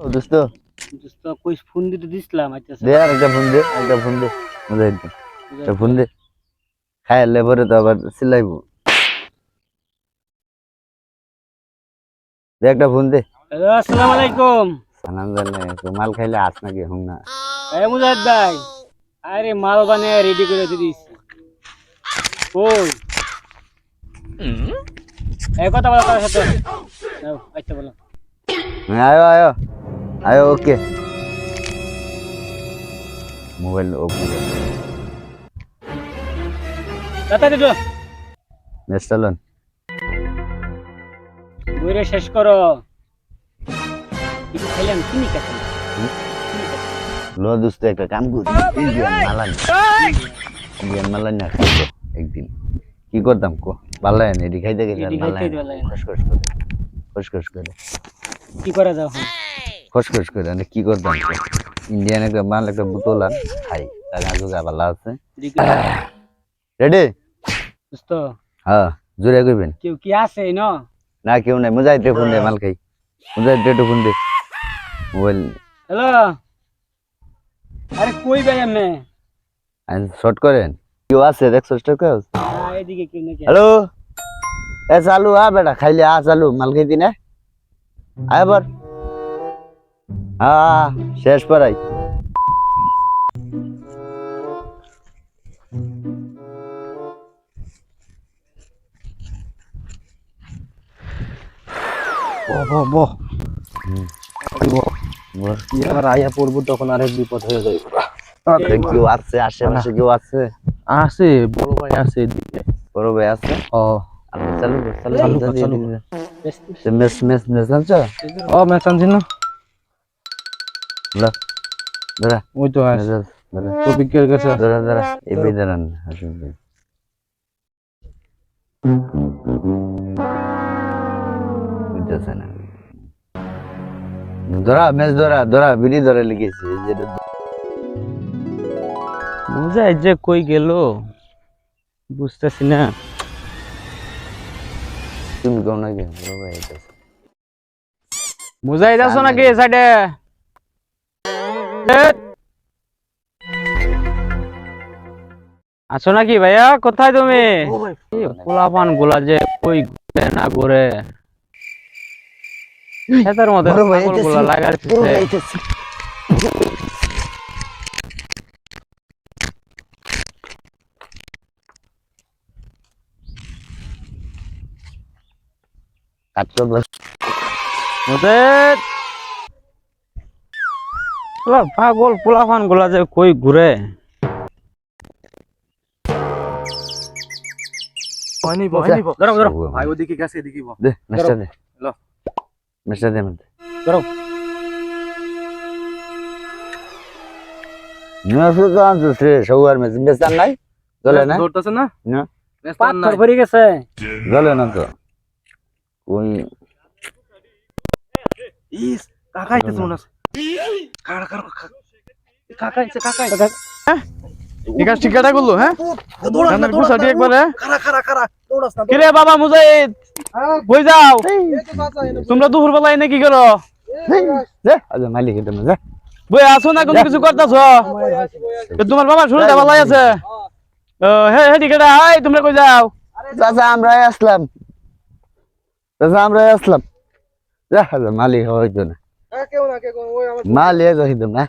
দোস্ত দোস্ত কই ফোন দিতে দিছিলাম আইতাছে দে আর একটা ফোন দে মুজাহিদ একটা ফোন দে খাইলে পরে তো আবার চিল্লাইবো দে একটা ফোন দে হ্যালো আসসালামু আলাইকুম সালাম জানে মাল খাইলে আস নাকি হুম না এই মুজাহিদ ভাই আরে মাল বানিয়ে রেডি করে দিছি কই এই কথা বলা তার সাথে নাও আইতে বলো আয়ো আয়ো আয়ো ওকে মোবাইল ওকে তাড়াতাড়ি দো নেস্টালন বইরে শেষ করো কিছু খেলেন চিনি খেতেন লো দোস্ত একটা কাম করি ইন্ডিয়ান মালান না খাইতো একদিন কি করতাম কো ভালো না এডি খাইতে গেলে খসখস করে কি করা যাও খসখস করে মানে কি করতাম কো ইন্ডিয়ান একটা মাল একটা বোতল আন খাই তার আগে ভালো আছে রেডি দোস্ত হ্যাঁ জোরে কইবেন কেউ কি আছে ন না কেউ নাই মুজাহিদ ফোন দে মাল খাই মুজাহিদ ফোন দে মোবাইল হ্যালো আরে কই ভাই আমি শর্ট করেন কেউ আছে দেখছো স্টক এদিকে কেউ নাকি হ্যালো এ চালু আ বেটা খাইলে আ চালু মাল খাইতি না আবার হ্যাঁ শেষ পড়াই এবার আয়া পড়বো তখন আরেক বিপদ হয়ে যাবে কেউ আছে আশেপাশে কেউ আছে আছে বড় ভাই আছে এদিকে বড় ভাই আছে ও চালু চালু মেস মেস মেস আনছো ও ম্যাচ আনছি না দাঁড়া ওই তো টপিকের কাছে দাঁড়া এই ভাই দাঁড়ান আসুন বুঝতেছে না ধরা বিড়ি ধরে লিখেছি বুঝাই যে কই গেল বুঝতেছি না তুমি কম নাকি ভাই বুঝাই যাচ্ছ নাকি সাইডে আছো নাকি ভাইয়া কোথায় তুমি পোলাপান গুলা যে কই ঘুরে না ঘুরে সেটার মধ্যে পাগল গুলা লাগাচ্ছে কাটছো পাগল পোলাপান গুলা যে কই ঘুরে ভাই ওদিকে গেছে এদিকে দে মেসটা দে মেসটা দে মতে ধরো নিয়াসু তো আনছো সে সবার মেস মেসান নাই চলে না ধরতেছে না না পাথর ভরে গেছে চলে না তো ওই ইস কাকাইতে মনে আছে কাকাইছে ঠিকাটা করলো হ্যাঁ গুছাটি একবারে কিরে বাবা মুজাহিদ কই যাও তোমরা দুপুর বেলা এনে কি করো আজ মালিক এটা না যা বই আসো না কোনো কিছু করতেছ তোমার বাবা শরীরটা ভালো আছে হে ঠিকাটা হাই তোমরা কই যাও চাচা আমরা আসলাম যা মালিক হইতো না মালিক হইতো না